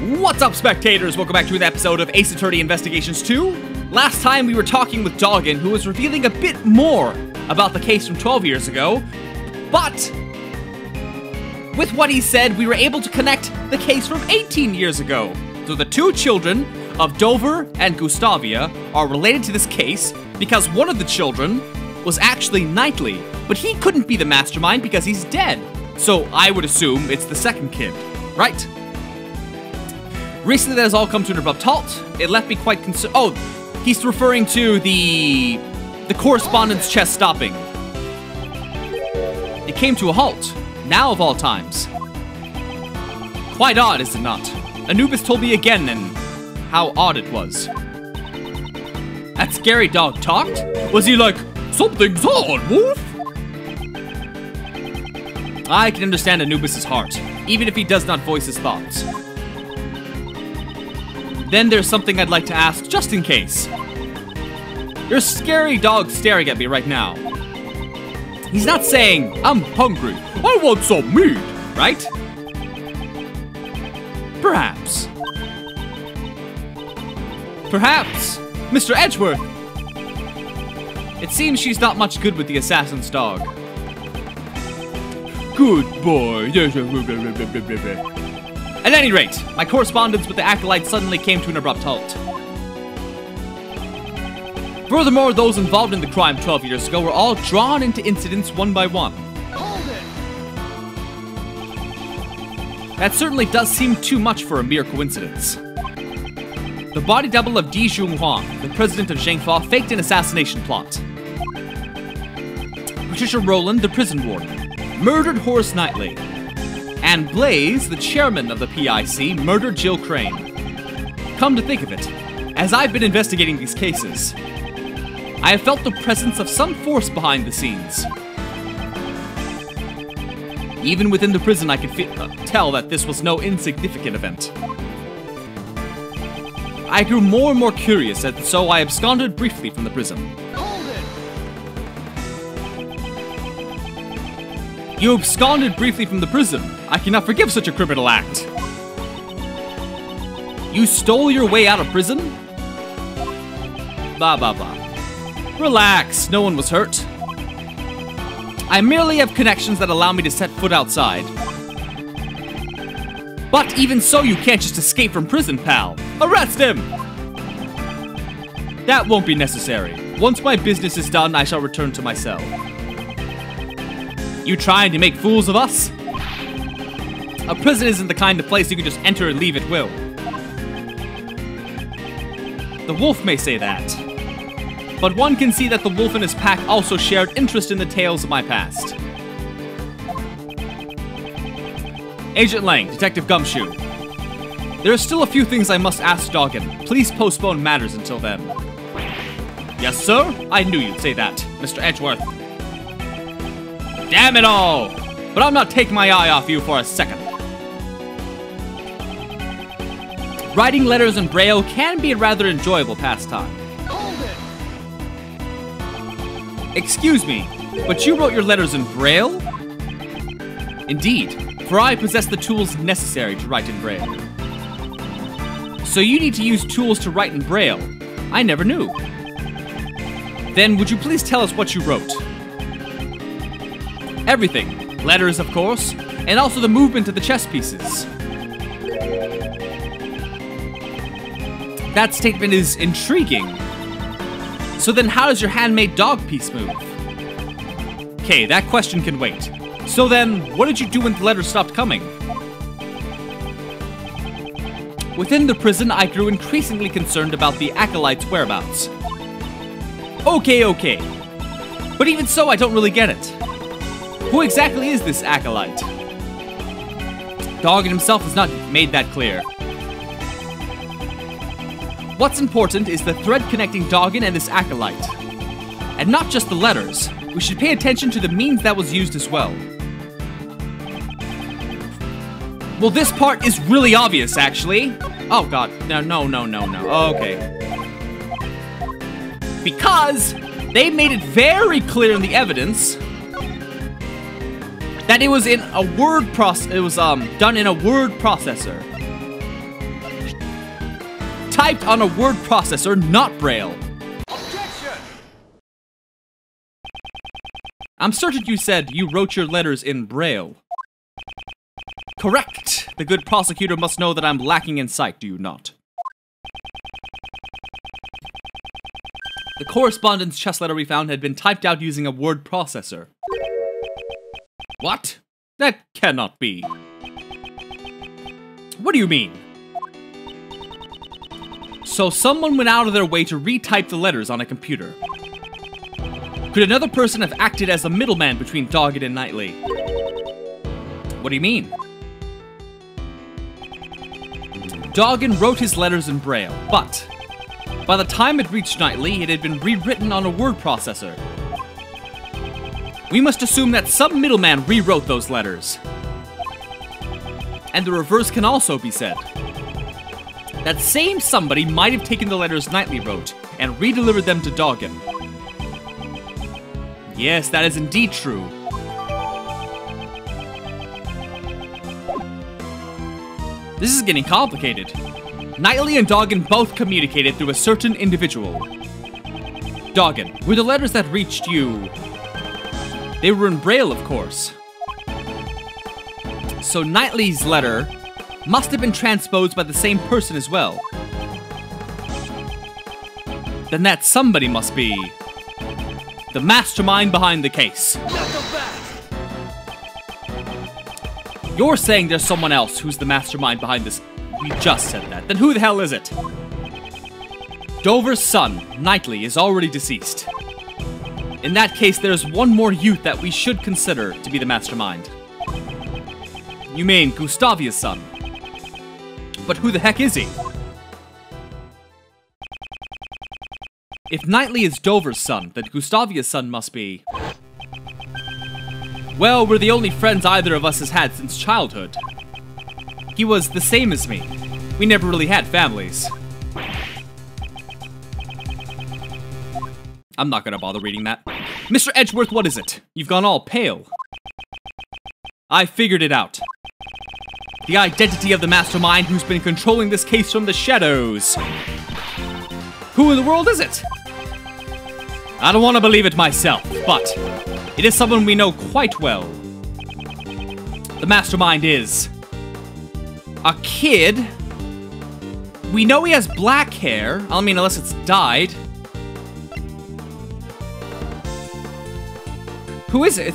What's up, spectators? Welcome back to an episode of Ace Attorney Investigations 2. Last time we were talking with Doggin, who was revealing a bit more about the case from 12 years ago, but with what he said, we were able to connect the case from 18 years ago. So the two children of Dover and Gustavia are related to this case because one of the children was actually Knightley, but he couldn't be the mastermind because he's dead. So I would assume it's the second kid, right? Recently that has all come to an abrupt halt. It left me quite concerned. Oh, he's referring to the correspondence chest stopping. It came to a halt, now of all times. Quite odd, is it not? Anubis told me again and how odd it was. That scary dog talked? Was he like, something's odd, Wolf? I can understand Anubis' heart, even if he does not voice his thoughts. Then there's something I'd like to ask, just in case. Your scary dog staring at me right now. He's not saying, I'm hungry, I want some meat, right? Perhaps. Perhaps, Mr. Edgeworth. It seems she's not much good with the assassin's dog. Good boy. At any rate, my correspondence with the Acolyte suddenly came to an abrupt halt. Furthermore, those involved in the crime 12 years ago were all drawn into incidents one by one. Hold it. That certainly does seem too much for a mere coincidence. The body double of Di Junhuang, the president of Zhengfa, faked an assassination plot. Patricia Rowland, the prison warden, murdered Horace Knightley. And Blaze, the chairman of the PIC, murdered Jill Crane. Come to think of it, as I've been investigating these cases, I have felt the presence of some force behind the scenes. Even within the prison, I could tell that this was no insignificant event. I grew more and more curious, and so I absconded briefly from the prison. Hold it. You absconded briefly from the prison. I cannot forgive such a criminal act. You stole your way out of prison? Blah, blah, blah. Relax, no one was hurt. I merely have connections that allow me to set foot outside. But even so, you can't just escape from prison, pal. Arrest him! That won't be necessary. Once my business is done, I shall return to my cell. You trying to make fools of us? A prison isn't the kind of place you can just enter and leave at will. The wolf may say that, but one can see that the wolf and his pack also shared interest in the tales of my past. Agent Lang, Detective Gumshoe. There are still a few things I must ask Doggin. Please postpone matters until then. Yes, sir? I knew you'd say that, Mr. Edgeworth. Damn it all! But I'm not taking my eye off you for a second. Writing letters in Braille can be a rather enjoyable pastime. Hold it. Excuse me, but you wrote your letters in Braille? Indeed, for I possess the tools necessary to write in Braille. So you need to use tools to write in Braille. I never knew. Then would you please tell us what you wrote? Everything. Letters, of course, and also the movement of the chess pieces. That statement is intriguing. So then how does your handmade dog piece move? Okay, that question can wait. So then, what did you do when the letters stopped coming? Within the prison, I grew increasingly concerned about the Acolyte's whereabouts. Okay. But even so, I don't really get it. Who exactly is this Acolyte? Doggin himself has not made that clear. What's important is the thread connecting Doggin and this Acolyte. And not just the letters. We should pay attention to the means that was used as well. Well, this part is really obvious, actually. Oh, God. No. Okay. Because they made it very clear in the evidence that it was in a word done in a word processor. typed on a word processor, not Braille. Objection! I'm certain you said you wrote your letters in Braille. Correct. The good prosecutor must know that I'm lacking in sight, do you not? The correspondence chess letter we found had been typed out using a word processor. What? That cannot be. What do you mean? So someone went out of their way to retype the letters on a computer. Could another person have acted as a middleman between Doggett and Knightley? What do you mean? Doggett wrote his letters in Braille, but by the time it reached Knightley, it had been rewritten on a word processor. We must assume that some middleman rewrote those letters. And the reverse can also be said. That same somebody might have taken the letters Knightley wrote and redelivered them to Doggett. Yes, that is indeed true. This is getting complicated. Knightley and Doggett both communicated through a certain individual. Doggett, were the letters that reached you... They were in Braille, of course. So Knightley's letter must have been transposed by the same person as well. Then that somebody must be... the mastermind behind the case. You're saying there's someone else who's the mastermind behind this. We just said that. Then who the hell is it? Dover's son, Knightley, is already deceased. In that case, there's one more youth that we should consider to be the mastermind. You mean Gustavia's son? But who the heck is he? If Knightley is Dover's son, then Gustavia's son must be... Well, we're the only friends either of us has had since childhood. He was the same as me. We never really had families. I'm not gonna bother reading that. Mr. Edgeworth, what is it? You've gone all pale. I figured it out. The identity of the mastermind who's been controlling this case from the shadows. Who in the world is it? I don't want to believe it myself, but it is someone we know quite well. The mastermind is... a kid? We know he has black hair. I mean, unless it's dyed. Who is it?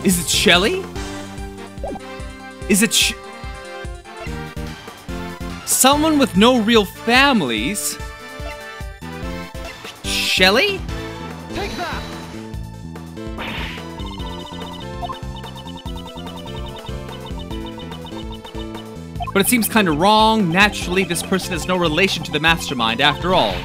Is it Shelley? Is it someone with no real families? Shelley? Take that! But it seems kind of wrong. Naturally, this person has no relation to the mastermind after all.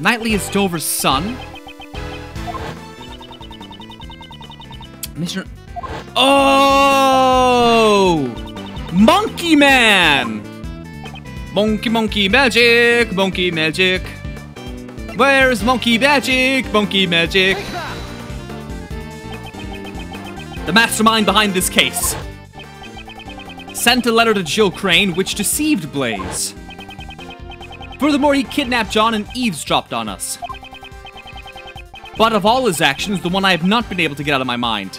Knightley is Dover's son. Mr. Oh! Monkey Man! Monkey magic, monkey magic. Where's monkey magic, monkey magic? The mastermind behind this case sent a letter to Jill Crane which deceived Blaze. Furthermore, he kidnapped John and eavesdropped on us. But of all his actions, the one I have not been able to get out of my mind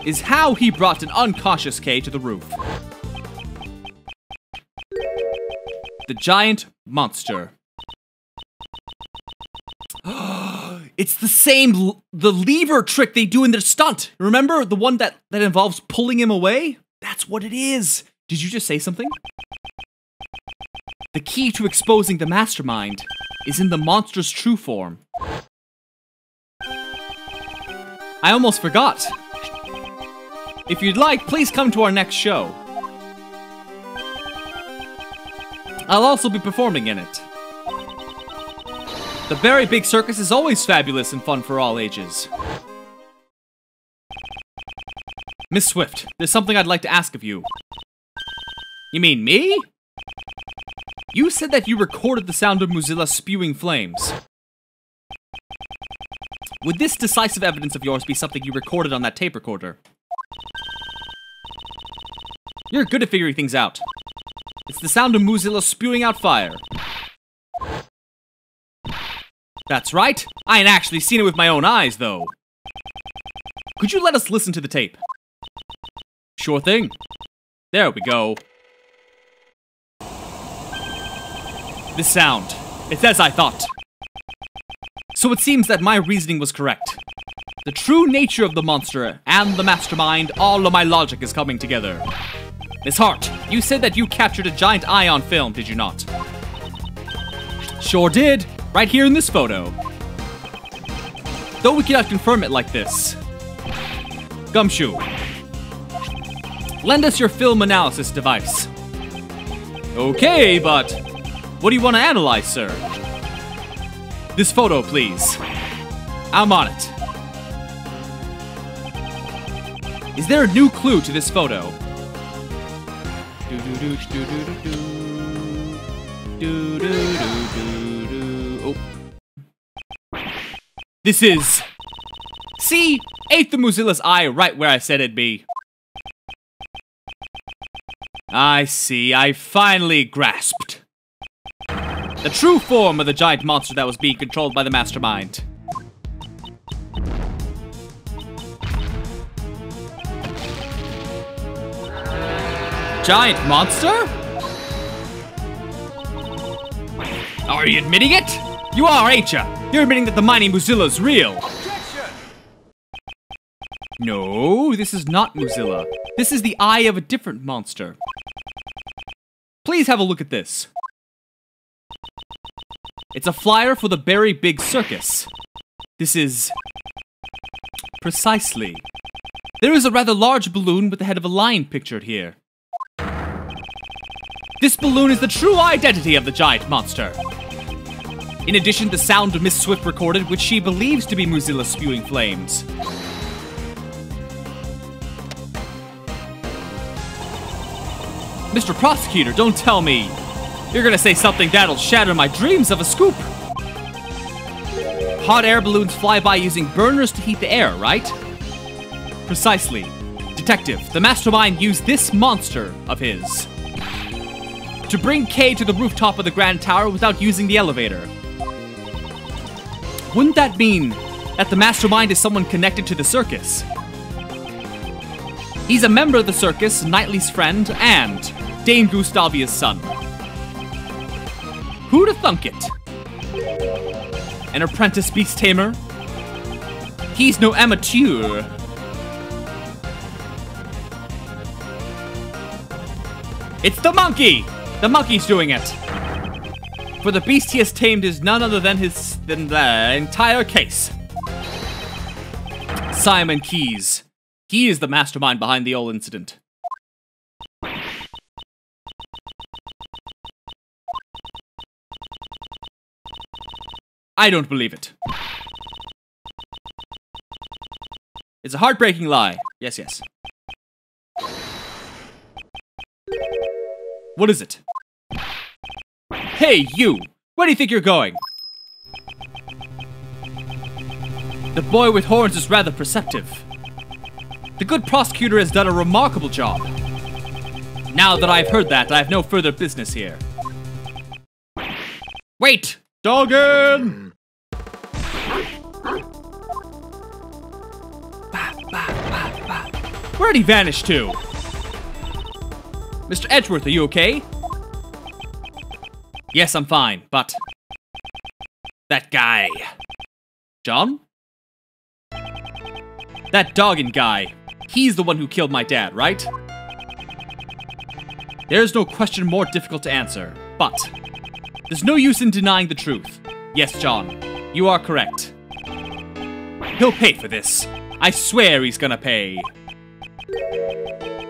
is how he brought an unconscious Kay to the roof. The giant monster. It's the same, the lever trick they do in their stunt. Remember the one that involves pulling him away? That's what it is. Did you just say something? The key to exposing the mastermind is in the monster's true form. I almost forgot. If you'd like, please come to our next show. I'll also be performing in it. The Very Big Circus is always fabulous and fun for all ages. Miss Swift, there's something I'd like to ask of you. You mean me? You said that you recorded the sound of Mozilla spewing flames. Would this decisive evidence of yours be something you recorded on that tape recorder? You're good at figuring things out. It's the sound of Mozilla spewing out fire. That's right. I ain't actually seen it with my own eyes, though. Could you let us listen to the tape? Sure thing. There we go. This sound. It's as I thought. So it seems that my reasoning was correct. The true nature of the monster and the mastermind, all of my logic is coming together. Miss Hart, you said that you captured a giant eye on film, did you not? Sure did. Right here in this photo. Though we cannot confirm it like this. Gumshoe. Lend us your film analysis device. Okay, but what do you want to analyze, sir? This photo, please. I'm on it. Is there a new clue to this photo? Oh. This is... See? Ate the Mozilla's eye right where I said it'd be. I see. I finally grasped. The true form of the giant monster that was being controlled by the mastermind. Giant monster? Are you admitting it? You are, ain't ya? You're admitting that the mighty Mozilla's real. Objection! No, this is not Mozilla. This is the eye of a different monster. Please have a look at this. It's a flyer for the Very Big Circus. This is... Precisely. There is a rather large balloon with the head of a lion pictured here. This balloon is the true identity of the giant monster. In addition, the sound Miss Swift recorded, which she believes to be Mozilla spewing flames. Mr. Prosecutor, don't tell me you're gonna say something that'll shatter my dreams of a scoop. Hot air balloons fly by using burners to heat the air, right? Precisely. Detective, the mastermind used this monster of his to bring Kay to the rooftop of the Grand Tower without using the elevator. Wouldn't that mean that the mastermind is someone connected to the circus? He's a member of the circus, Knightley's friend, and Dame Gustavia's son. Who'd have thunk it? An apprentice beast tamer? He's no amateur. It's the monkey! The monkey's doing it! For the beast he has tamed is none other than the entire case. Simon Keyes. He is the mastermind behind the whole incident. I don't believe it. It's a heartbreaking lie. Yes, yes. What is it? Hey, you! Where do you think you're going? The boy with horns is rather perceptive. The good prosecutor has done a remarkable job. Now that I've heard that, I have no further business here. Wait! Doggin! Where'd he vanish to? Mr. Edgeworth, are you okay? Yes, I'm fine, but... that guy... John? That Doggin guy. He's the one who killed my dad, right? There's no question more difficult to answer, but... there's no use in denying the truth. Yes, John, you are correct. He'll pay for this. I swear he's gonna pay.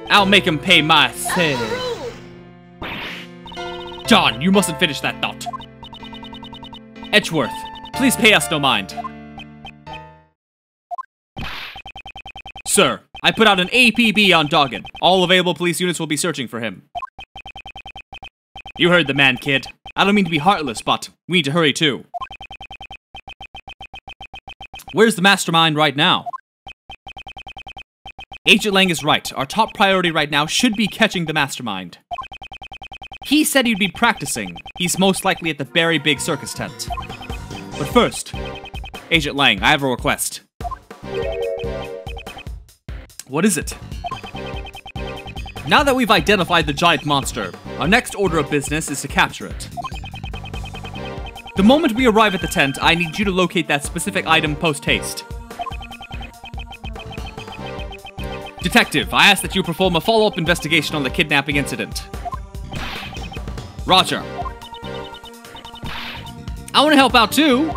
I'll make him pay myself. John, you mustn't finish that thought. Edgeworth, please pay us no mind. Sir, I put out an APB on Doggin. All available police units will be searching for him. You heard the man, kid. I don't mean to be heartless, but we need to hurry too. Where's the mastermind right now? Agent Lang is right. Our top priority right now should be catching the mastermind. He said he'd be practicing. He's most likely at the very big circus tent. But first, Agent Lang, I have a request. What is it? Now that we've identified the giant monster, our next order of business is to capture it. The moment we arrive at the tent, I need you to locate that specific item post-haste. Detective, I ask that you perform a follow-up investigation on the kidnapping incident. Roger. I want to help out too.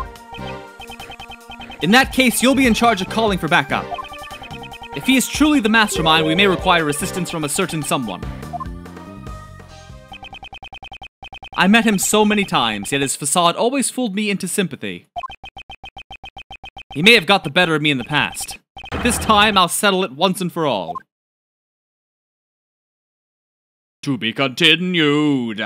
In that case, you'll be in charge of calling for backup. If he is truly the mastermind, we may require assistance from a certain someone. I met him so many times, yet his facade always fooled me into sympathy. He may have got the better of me in the past, but this time I'll settle it once and for all. To be continued.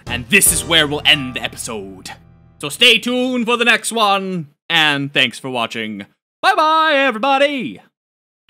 And this is where we'll end the episode. So stay tuned for the next one, and thanks for watching. Bye-bye, everybody!